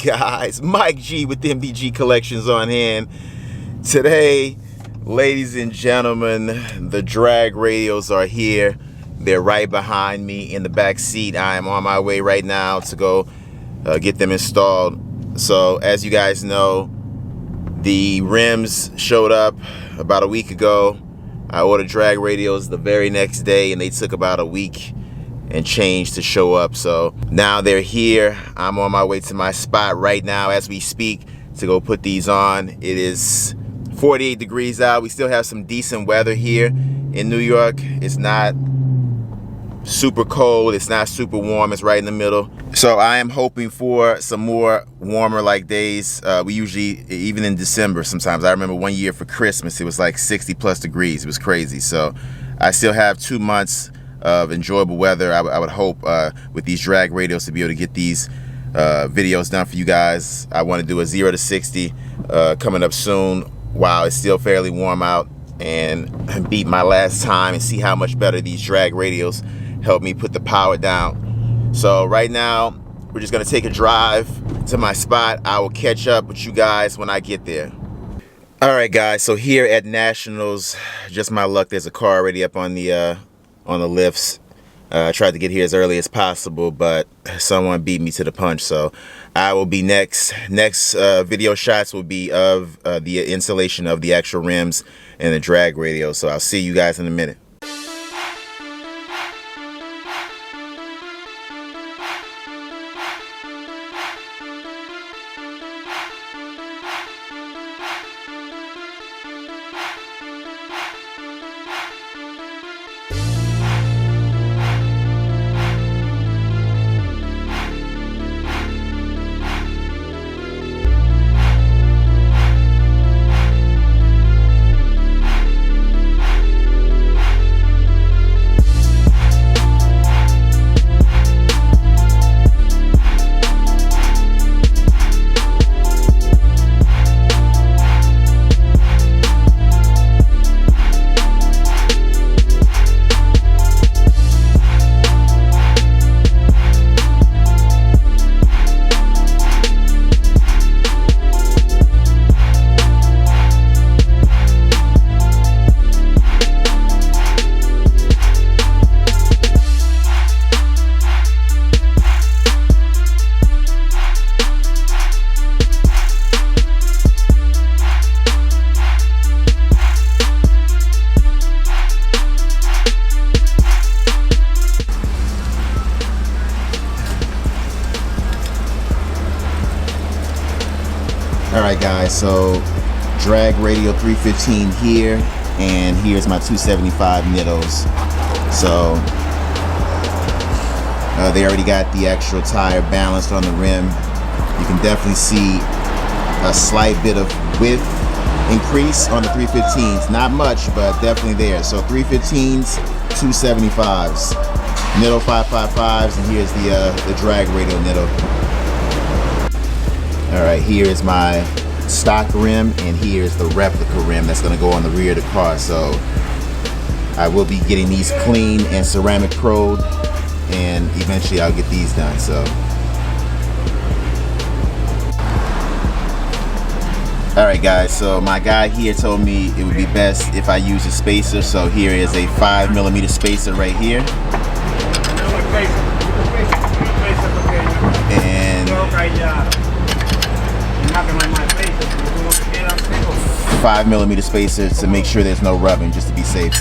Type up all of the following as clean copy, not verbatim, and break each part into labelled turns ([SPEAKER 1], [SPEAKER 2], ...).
[SPEAKER 1] guys? Mike G with MDG Collections on hand. Today, ladies and gentlemen, the drag radials are here. They're right behind me in the back seat. I am on my way right now to go get them installed. So as you guys know, the rims showed up about a week ago. I ordered drag radials the very next day and they took about a week and change to show up. So now they're here. I'm on my way to my spot right now as we speak to go put these on. It is 48 degrees out. We still have some decent weather here in New York. It's not super cold, it's not super warm, it's right in the middle. So I am hoping for some more warmer like days. We usually, even in December sometimes, I remember one year for Christmas it was like 60+ degrees. It was crazy. So I still have 2 months of enjoyable weather. I would hope with these drag radials to be able to get these videos done for you guys. I want to do a 0 to 60 coming up soon while it's still fairly warm out, and beat my last time and see how much better these drag radials help me put the power down. So right now we're just gonna take a drive to my spot. I will catch up with you guys when I get there. All right guys, so here at Nationals, just my luck, there's a car already up on the lifts. I tried to get here as early as possible, but someone beat me to the punch. So I will be next video shots will be of the installation of the actual rims and the drag radio. So I'll see you guys in a minute. Alright guys, so drag radio 315 here, and here's my 275 Nittos. So they already got the actual tire balanced on the rim. You can definitely see a slight bit of width increase on the 315s. Not much, but definitely there. So 315s, 275s, Nitto 555s, and here's the drag radio Nitto. Alright, here is my stock rim, and here's the replica rim that's going to go on the rear of the car. So I will be getting these clean and ceramic probed, and eventually I'll get these done. So alright guys, so my guy here told me it would be best if I use a spacer. So here is a 5mm spacer right here. And 5mm spacer to make sure there's no rubbing, just to be safe.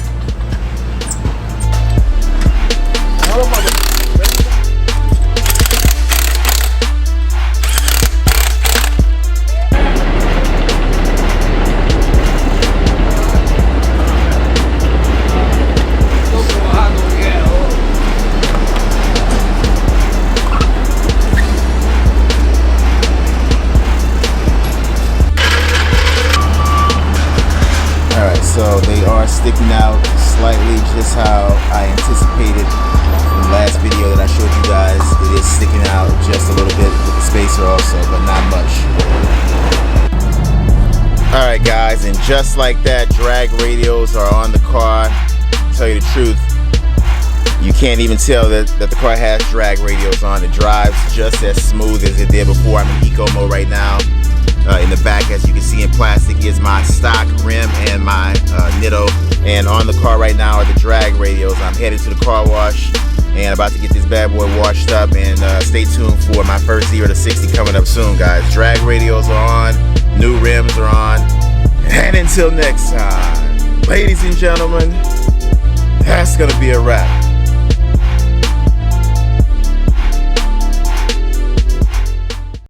[SPEAKER 1] So they are sticking out slightly, just how I anticipated from the last video that I showed you guys. It is sticking out just a little bit with the spacer also, but not much. Alright guys, and just like that, drag radials are on the car. To tell you the truth, You can't even tell that the car has drag radials on. It drives just as smooth as it did before. I'm in eco mode right now. In the back, as you can see in plastic, is my stock rim and my Nitto. And on the car right now are the drag radials. I'm headed to the car wash and about to get this bad boy washed up. And stay tuned for my first 0 to 60 coming up soon, guys. Drag radials are on, new rims are on. And until next time, ladies and gentlemen, that's gonna be a wrap.